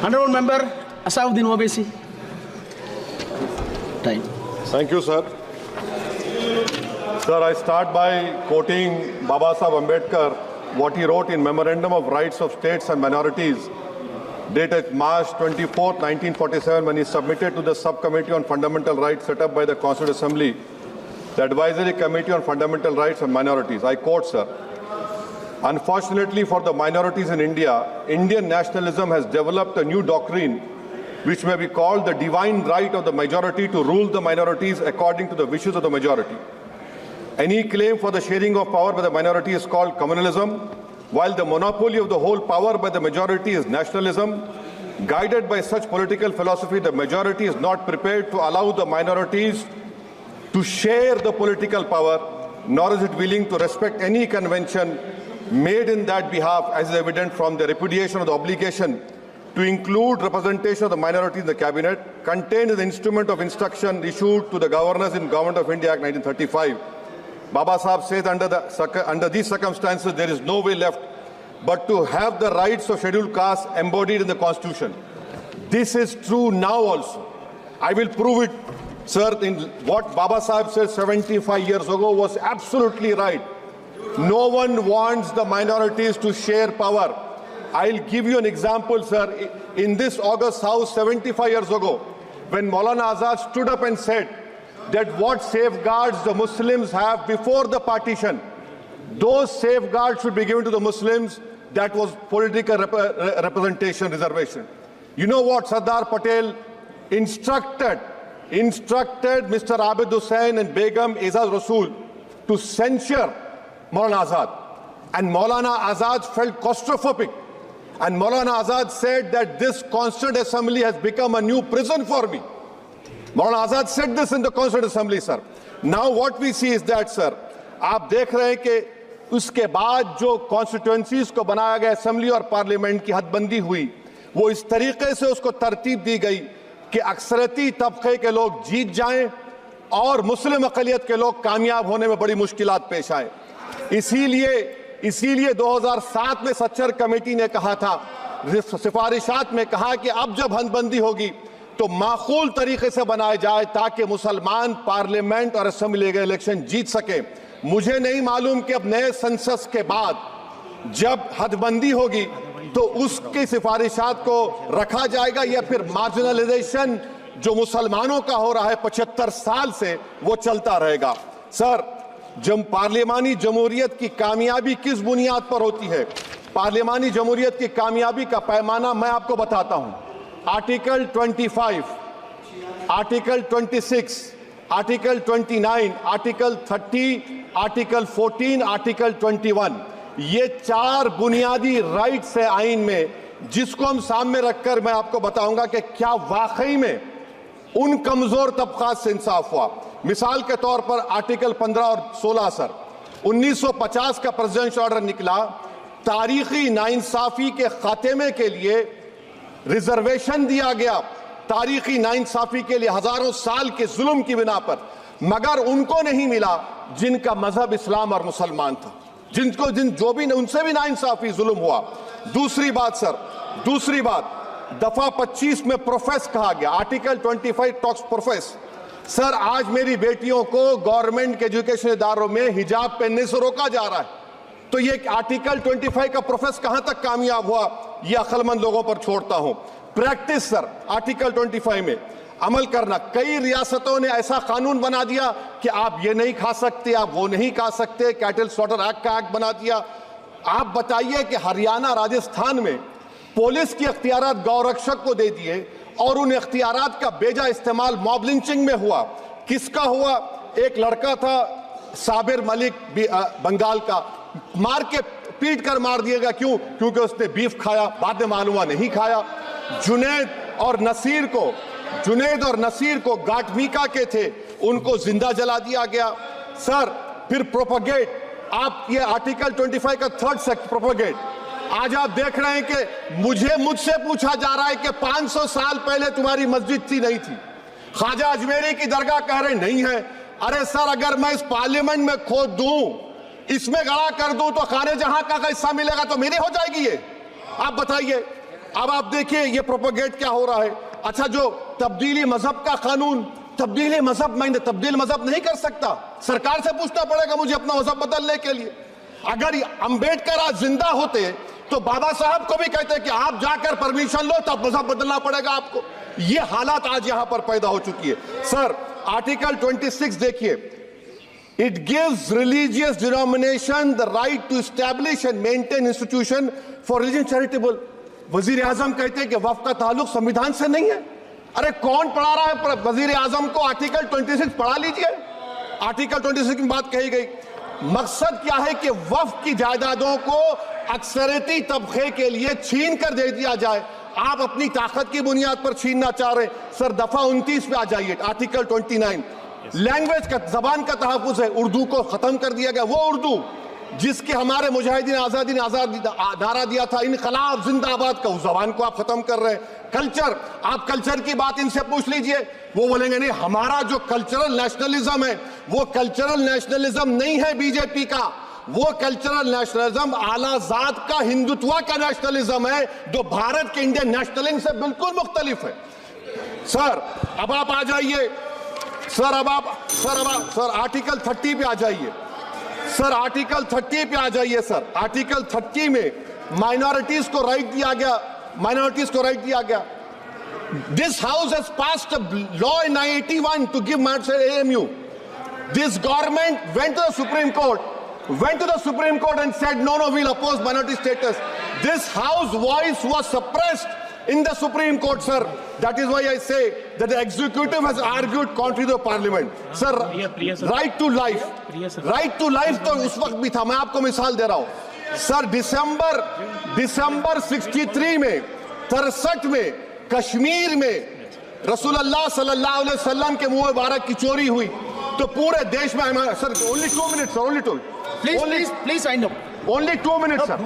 Honorable Member Asauddin Owaisi. Time. Thank you, sir. Sir, I start by quoting Baba Saheb Ambedkar, what he wrote in Memorandum of Rights of States and Minorities, dated March 24, 1947, when he submitted to the Subcommittee on Fundamental Rights set up by the Constituent Assembly, the Advisory Committee on Fundamental Rights and Minorities. I quote, sir, "Unfortunately for the minorities in India, Indian nationalism has developed a new doctrine which may be called the divine right of the majority to rule the minorities according to the wishes of the majority. Any claim for the sharing of power by the minority is called communalism, while the monopoly of the whole power by the majority is nationalism. Guided by such political philosophy, the majority is not prepared to allow the minorities to share the political power, nor is it willing to respect any convention made in that behalf, as is evident from the repudiation of the obligation to include representation of the minority in the cabinet, contained in the instrument of instruction issued to the governors in Government of India Act 1935. Baba Saheb says under these circumstances, there is no way left but to have the rights of scheduled castes embodied in the Constitution. This is true now also. I will prove it, sir. In what Baba Saheb said 75 years ago was absolutely right. No one wants the minorities to share power. I'll give you an example, sir. In this August House 75 years ago, when Maulana Azad stood up and said that what safeguards the Muslims have before the partition, those safeguards should be given to the Muslims. That was political representation, reservation. You know what Sardar Patel instructed Mr. Abid Hussain and Begum Ezaz Rasool to censure Maulana Azad. And Maulana Azad felt claustrophobic. And Maulana Azad said that this Constituent Assembly has become a new prison for me. Maulana Azad said this in the Constituent Assembly, sir. Now what we see is that, sir, आप देख रहे हैं कि उसके बाद जो constituencies को बनाया गया असेंबली और पार्लियामेंट की हदबंदी हुई, वो इस तरीके से उसको तरतीब दी गई कि अक्सरती तबके के लोग जीत जाएं और मुस्लिम अक़लियत के लोग कामयाब होने में बड़ी मुश्किलात पेश आए। इसीलिए 2007 में सच्चर कमेटी ने कहा था, सिफारिशात में कहा कि अब जब हदबंदी होगी तो माकूल तरीके से बनाए जाए ताकि मुसलमान पार्लियामेंट और असेंबली इलेक्शन जीत सके। मुझे नहीं मालूम कि अब नए सेंसस के बाद जब हदबंदी होगी तो उसकी सिफारिशात को रखा जाएगा या फिर मार्जिनलाइजेशन जो मुसलमानों का हो रहा है 75 साल से वो चलता रहेगा। सर, जब पार्लियामानी जमहूरियत की कामयाबी किस बुनियाद पर होती है? पार्लियामानी जमहूरियत की कामयाबी का पैमाना मैं आपको बताता हूं। Article 25, article 26, article 29, article 30, article 14, article 21, ये 4 बुनियादी राइट्स है आइन में, जिसको हम सामने रखकर मैं आपको बताऊंगा कि क्या वाकई में उन कमजोर तबकात से इंसाफ हुआ। मिसाल के तौर पर आर्टिकल 15 और 16, सर, 1950 का प्रेसिडेंशियल ऑर्डर निकला, तारीखी नाइंसाफी के खात्मे के लिए रिजर्वेशन दिया गया, तारीखी नाइंसाफी के लिए हजारों साल के जुल्म की बिना पर, मगर उनको नहीं मिला जिनका मजहब इस्लाम और मुसलमान था, उनसे भी नाइंसाफी जुल्म हुआ। दूसरी बात, सर, दूसरी बात, दफा 25 में प्रोफेस कहा गया, आर्टिकल 25 टॉक्स प्रोफेस। सर, आज मेरी बेटियों को गवर्नमेंट के एजुकेशन इदारों में हिजाब पहनने से रोका जा रहा है, तो ये आर्टिकल 25 का प्रोफेस कहां तक कामयाब हुआ, ये अक्लमंद लोगों पर छोड़ता हूं। प्रैक्टिस, सर, आर्टिकल 25 में अमल करना। कई रियासतों ने ऐसा कानून बना दिया कि आप ये नहीं खा सकते, आप वो नहीं खा सकते, कैटल स्लॉटर एक्ट का एक्ट बना दिया। आप बताइए कि हरियाणा, राजस्थान में पुलिस की अख्तियारात गौरक्षक को दे दिए और उन अख्तियारात का बेजा इस्तेमाल मॉब लिंचिंग में हुआ। किसका हुआ? एक लड़का था साबिर मलिक बंगाल का, मार के पीट कर मार दिया गया। क्यों? क्योंकि उसने बीफ खाया, बाद में मालूम हुआ नहीं खाया। जुनैद और नसीर को गाटमीका के थे, उनको जिंदा जला दिया गया। सर, फिर प्रोपगेट, आप ये आर्टिकल 25 का 3rd सेक्शन प्रोपगेट। आज आप देख रहे हैं कि मुझसे पूछा जा रहा है कि 500 साल पहले तुम्हारी मस्जिद थी, नहीं थी। ख्वाजा अजमेरी की दरगाह कह रहे नहीं है। अरे सर, अगर मैं इस पार्लियामेंट में खोद दूं, इसमें गड़ा कर दूं, तो खाने जहां का हिस्सा मिलेगा तो मेरी हो जाएगी ये? आप बताइए। अब आप देखिए ये प्रोपेगेट क्या हो रहा है। अच्छा, जो तब्दीली मजहब का कानून, तब्दीली मजहब, मैं तब्दील मजहब नहीं कर सकता, सरकार से पूछना पड़ेगा मुझे अपना मजहब बदलने के लिए। अगर अंबेडकर आज जिंदा होते तो बाबा साहब को भी कहते कि आप जाकर परमिशन लो, तब मजहब बदलना पड़ेगा आपको। ये हालात आज यहां पर पैदा हो चुकी है। सर, आर्टिकल 26 देखिए, it gives religious denomination the right to establish and maintain institution for religion charitable. वजीर आजम कहते हैं कि वक्फ का ताल्लुक संविधान से नहीं है। अरे कौन पढ़ा रहा है वजीर आजम को? आर्टिकल 26 पढ़ा लीजिए। आर्टिकल 26 की बात कही गई। मकसद क्या है कि वक्फ की जायदादों को अक्सरियती तबके के लिए छीन कर दे दिया जाए। आप अपनी ताकत की बुनियाद पर छीनना चाह रहे हैं। सर, दफा 29 पे आ जाइए, आर्टिकल 29। लैंग्वेज का, जबान का तहफ्फुज़ है। उर्दू को खत्म कर दिया गया। वो उर्दू जिसके हमारे मुजाहिदीन आजादी ने नारा दिया था, इनकलाब जिंदाबाद का, उस जबान को आप खत्म कर रहे हैं। कल्चर, आप कल्चर की बात इनसे पूछ लीजिए, वो बोलेंगे नहीं, हमारा जो कल्चरल नेशनलिज्म है वो कल्चरल नेशनलिज्म नहीं है बीजेपी का, वो कल्चरल नेशनलिज्म आला जात का, हिंदुत्व का नेशनलिज्म है, जो भारत के इंडियन नेशनलिज्म से बिल्कुल मुख्तलिफ है। सर, अब आप आ जाइए, सर आर्टिकल 30 पे आ जाइए। सर, आर्टिकल 30 पे आ जाइए। सर, आर्टिकल 30 में माइनॉरिटीज को राइट दिया गया, माइनॉरिटीज को राइट दिया गया। This house has passed a law in 1981 to give AMU. This government went to the Supreme Court and said no, we'll oppose minority status. This house voice was suppressed in the Supreme Court, sir. That is why I say that the executive has argued contrary to the parliament. Sir, right to life, right to life तो उस वक्त भी था। मैं आपको मिसाल दे रहा हूं। सर, दिसंबर 63 में, 63 में कश्मीर में रसूलुल्लाह सल्लल्लाहु अलैहि वसल्लम के मुंह मुबारक की चोरी हुई तो पूरे देश में, sir only 2 minutes, sir, only 2. Please wind up. Only 2 minutes, sir.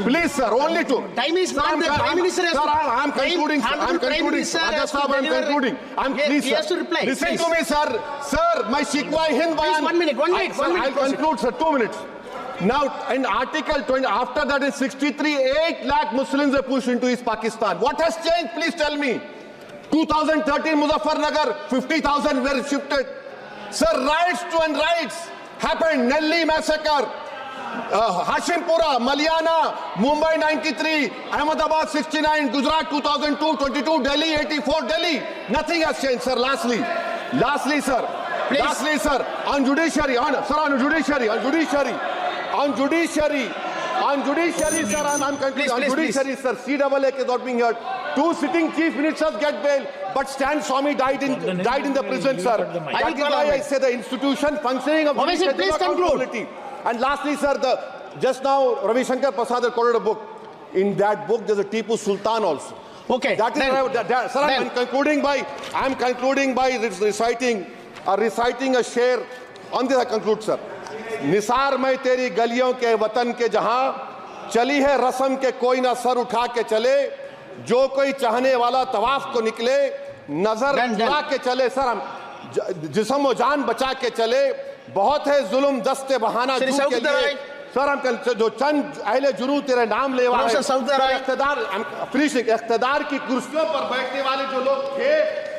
Please, sir, only 2. Time is not there. Prime Minister has Sir, to. I'm concluding, sir. I'm concluding. Ajaz Sahab, I'm concluding. Please, he has to reply. Listen to me, sir. Sir, my Shikwa Hind Bayan. Please, 1 minute. I'll conclude, sir. 2 minutes. Now, in Article 20, after that in 63, 8 lakh Muslims were pushed into East Pakistan. What has changed? Please tell me. 2013, Muzaffarnagar, 50,000 were shifted. Sir, riots to and riots happened. Nelli massacre, Hashimpura, Maliana, Mumbai 93, Ahmedabad 69, Gujarat 2002, 22, Delhi 84, Delhi. Nothing has changed, sir. Lastly, sir. Please. Lastly, sir, on judiciary, sir, I'm concluding. On judiciary, sir, CAA is not being heard. 2 sitting chief ministers get bail, but Stan Swamy died in the prison, sir. That is why I say the institution functioning of Obviously, please conclude. And lastly, sir, just now Ravi Shankar Prasad had quoted a book. In that book, there's a Tipu Sultan also. Okay. That is, sir, I'm concluding by reciting a sher. On this I conclude, sir. Nisar में तेरी गलियों के वतन के जहां चली है रस्म के कोई ना सर उठा के चले, जो कोई चाहने वाला तवाफ को निकले नजर उठा के चले। सर, हम जिस्म और जान बचा के चले, बहुत है जुल्म दस्ते बहाना के लिए। सर, हम जो चंद अहले जुनू तेरे नाम ले वाले इख्तिदार की कुर्सियों पर बैठने वाले जो लोग थे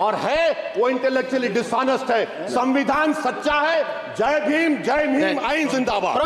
और है वो इंटेलेक्चुअली डिसऑनेस्ट है। संविधान सच्चा है। जय भीम, आइन जिंदाबाद।